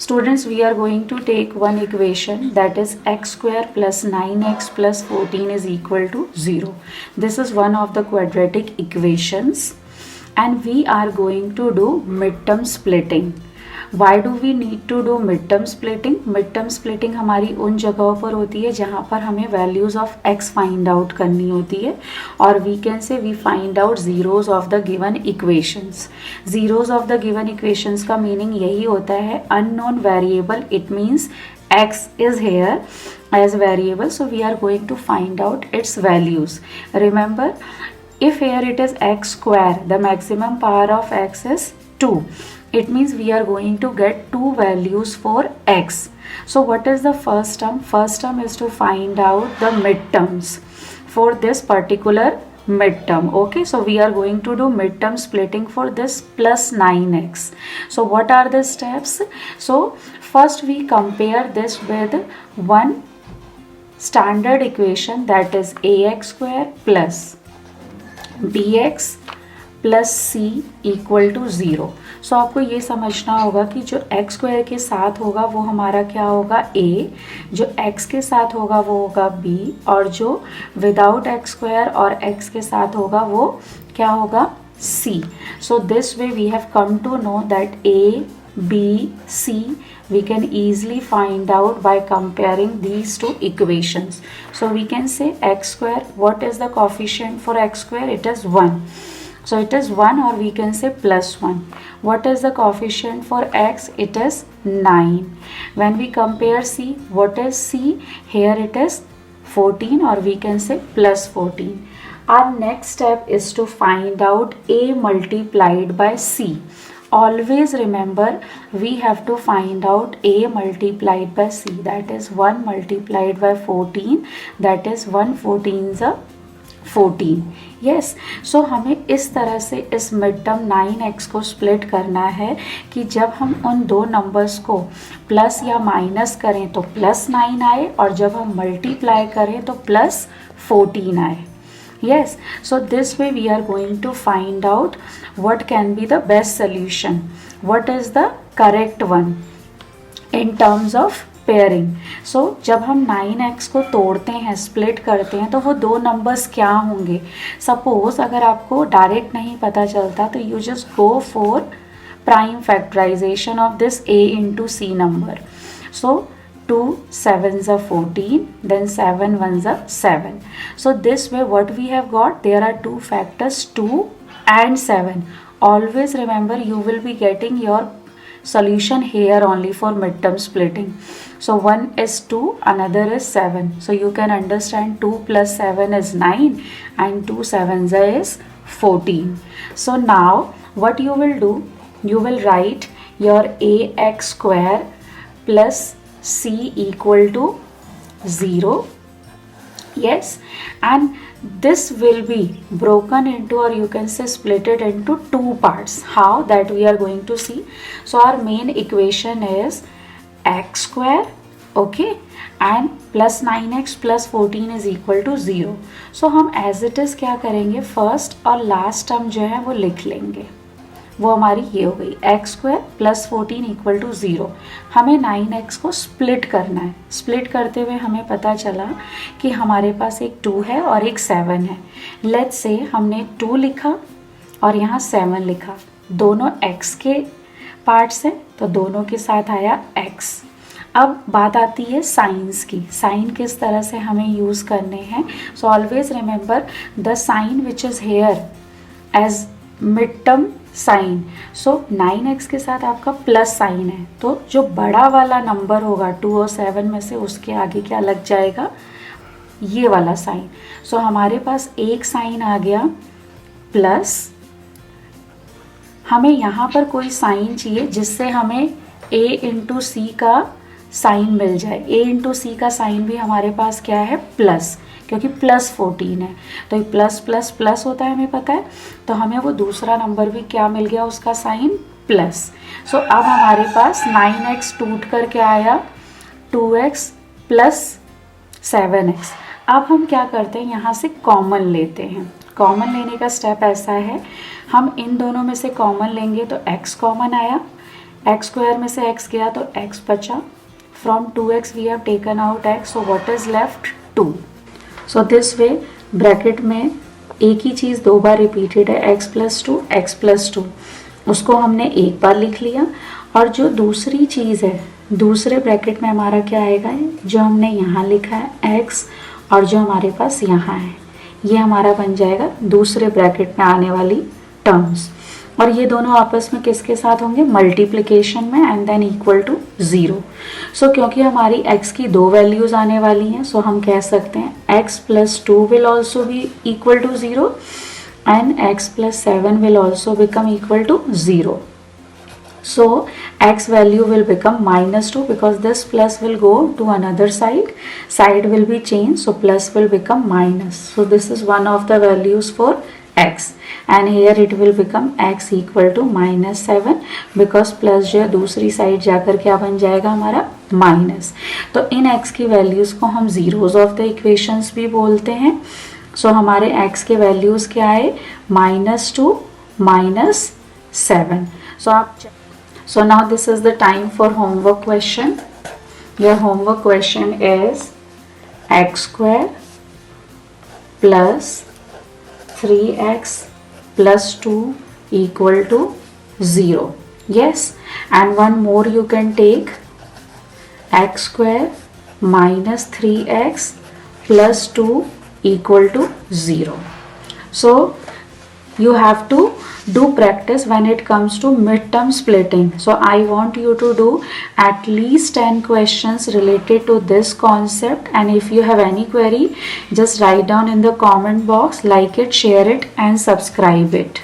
Students, we are going to take one equation, that is x square plus 9x plus 14 is equal to 0. This is one of the quadratic equations and we are going to do midterm splitting. Why do we need to do midterm splitting? Midterm splitting हमारी उन जगहों पर होती है जहाँ पर हमें values of x find out करनी होती है और we can say we find out zeros of the given equations. Zeros of the given equations का meaning यही होता है unknown variable, it means x is here as variable, so we are going to find out its values. Remember, if here it is x square, the maximum power of x is 2. It means we are going to get two values for x. So what is the first term? First term is to find out the midterms for this particular midterm. Okay, so we are going to do midterm splitting for this plus 9x. So what are the steps? So first we compare this with one standard equation, that is ax square plus bx plus c equal to 0. So आपको ये समझना होगा कि जो x square के साथ होगा वो हमारा क्या होगा a, जो x के साथ होगा वो होगा b, और जो विदाउट x स्क्वायर और x के साथ होगा वो क्या होगा c. So this way we have come to know that a, b, c we can easily find out by comparing these two equations. So we can say x square, what is the coefficient for x square? It is 1. So it is 1, or we can say plus 1. What is the coefficient for x? It is 9. When we compare c, what is c? Here it is 14, or we can say plus 14. Our next step is to find out a multiplied by c. Always remember, we have to find out a multiplied by c, that is 1 multiplied by 14, that is 1 14s are 14. Yes, सो हमें इस तरह से इस mid term 9x को split करना है कि जब हम उन दो नंबर्स को प्लस या माइनस करें तो प्लस 9 आए, और जब हम मल्टीप्लाई करें तो प्लस 14 आए. Yes, so this way we are going to find out what can be the best solution, what is the correct one in terms of पेयरिंग. सो जब हम 9x को तोड़ते हैं, स्प्लिट करते हैं, तो वो दो नंबर्स क्या होंगे. सपोज अगर आपको डायरेक्ट नहीं पता चलता तो you just go for prime factorization of this a into see number. So 2 7s are 14, then 7 1s are 7. So this way what we have got, there are two factors 2 and 7. Always remember, you will be getting your solution here only for midterm splitting. So one is 2, another is 7. So you can understand 2 plus 7 is 9 and 2 7s is 14. So now what you will do, you will write your ax square plus c equal to 0. Yes, and this will be broken into, or you can say split it into two parts. How? That we are going to see. So our main equation is x square, okay, and plus 9x plus 14 is equal to 0. So हम as it is क्या करेंगे, first और last term जो है वो लिख लेंगे. वो हमारी ये हो गई x square plus 14 equal to 0. हमें 9x को स्प्लिट करना है. स्प्लिट करते हुए हमें पता चला कि हमारे पास एक 2 है और एक 7 है. लेट्स से हमने 2 लिखा और यहाँ 7 लिखा. दोनों x के पार्ट्स हैं तो दोनों के साथ आया x. अब बात आती है साइंस की. साइन किस तरह से हमें यूज़ करने हैं. So always remember the sign which is here as mid term sign. So 9x के साथ आपका प्लस साइन है, तो जो बड़ा वाला नंबर होगा 2 और 7 में से, उसके आगे क्या लग जाएगा, ये वाला साइन. सो हमारे पास एक साइन आ गया प्लस. हमें यहाँ पर कोई साइन चाहिए जिससे हमें a इंटू सी का साइन मिल जाए. a इंटू सी का साइन भी हमारे पास क्या है, प्लस, क्योंकि प्लस 14 है तो प्लस प्लस प्लस होता है, हमें पता है. तो हमें वो दूसरा नंबर भी क्या मिल गया, उसका साइन प्लस. सो अब हमारे पास 9x टूट कर क्या आया, 2x प्लस 7x. अब हम क्या करते हैं, यहाँ से कॉमन लेते हैं. कॉमन लेने का स्टेप ऐसा है, हम इन दोनों में से कॉमन लेंगे तो x कॉमन आया, एक्स स्क्वायर में से एक्स गया तो एक्स बचा. From 2x we have taken out x, so what is left 2. So this way bracket में एक ही चीज़ दो बार रिपीटेड है, x प्लस टू, उसको हमने एक बार लिख लिया. और जो दूसरी चीज़ है दूसरे ब्रैकेट में हमारा क्या आएगा, जो हमने यहाँ लिखा है x और जो हमारे पास यहाँ है, ये हमारा बन जाएगा दूसरे ब्रैकेट में आने वाली टर्म्स. और ये दोनों आपस में किसके साथ होंगे, मल्टीप्लिकेशन में, एंड देन इक्वल टू 0. सो क्योंकि हमारी x की दो वैल्यूज आने वाली हैं, सो हम कह सकते हैं x plus 2 will also be equal to 0 and x plus 7 will also become equal to 0. So x value will become minus 2 because this plus will go to another side will be changed, so plus will become minus. So this is one of the values for x, and here it will become x equal to minus 7 because plus जो है दूसरी side जाकर क्या बन जाएगा हमारा minus. तो इन x की वैल्यूज को हम जीरोज ऑफ द इक्वेशंस भी बोलते हैं. सो हमारे x के वैल्यूज क्या है, -2 -7. So now this is the time for homework question. Your homework question is x square plus 3x plus 2 equal to 0. Yes, and one more you can take, x square minus 3x plus 2 equal to 0. So you have to do practice when it comes to midterm splitting. So I want you to do at least 10 questions related to this concept, and if you have any query, just write down in the comment box, like it, share it and subscribe it.